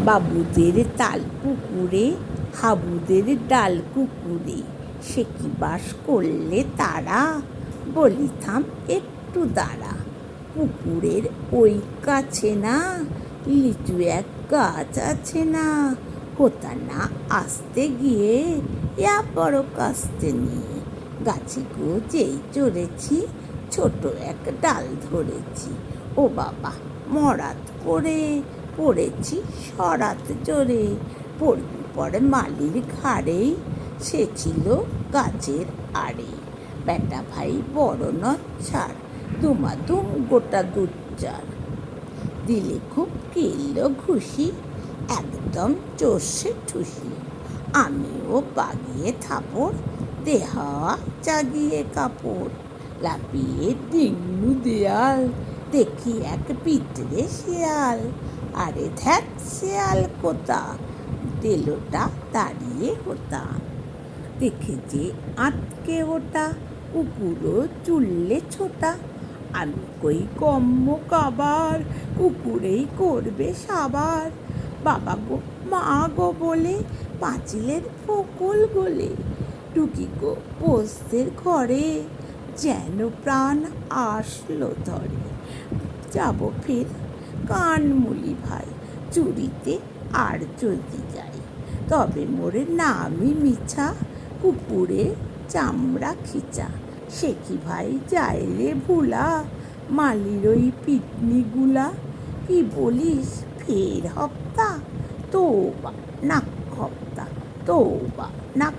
বাবুদের তাল পুকুরে, হাবুদের ডাল কুকুরে, সে কি বাস করলে তারা, বলি থাম একটু দাঁড়া। পুকুরের ওই কাছে না লিচু এক গাছ আছে না, কোথা না আসতে গিয়ে ইয়া বড় কাস্তে নিয়ে, গাছে গো যেই চড়েছি ছোট এক ডাল ধরেছি, ও বাবা মরাত করে পড়েছি সরাত জোরে, পড়বি পরে মালির ঘাড়েই, সে ছিল গাছের আড়ে। বেটা ভাই বড় নচ্ছাড়, দুমাদুম গোটা দুচ্চার, দিলে খুব কিলল ঘুষি, একদম চষে ঠুসি। আমিও বাগিয়ে থাপড়, দেহাওয়া জাগিয়ে কাপড়, লাপিয়ে ডিঙ্গু দেয়াল, দেখি এক পিতরে শিয়াল, আরে ধ্যাত শিয়াল কোথা, তেলোটা দাঁড়িয়ে হোতা, দেখে যে আটকে ওটা, কুকুরও চুললে ছোটা। আমি কই কম্ম কাবার, কুকুরেই করবে সাবার, বাবা গো মা গো বলে পাঁচিলের ফোকল গলে, টুকি গো পোস্তের ঘরে, যেন প্রাণ আসলো ধরে। যাব ফের কানমুলি ভাই, চুরিতে আর যদি যাই, তবে মোরে নামই মিছা, কুকুরের চামড়া খিচা। সে কি ভাই যায় রে ভুলা, মালির ওই পিটনিগুলা, কি বলিস ফের হপ্তা, তৌবা নাক হপ্তা, তৌবা নাক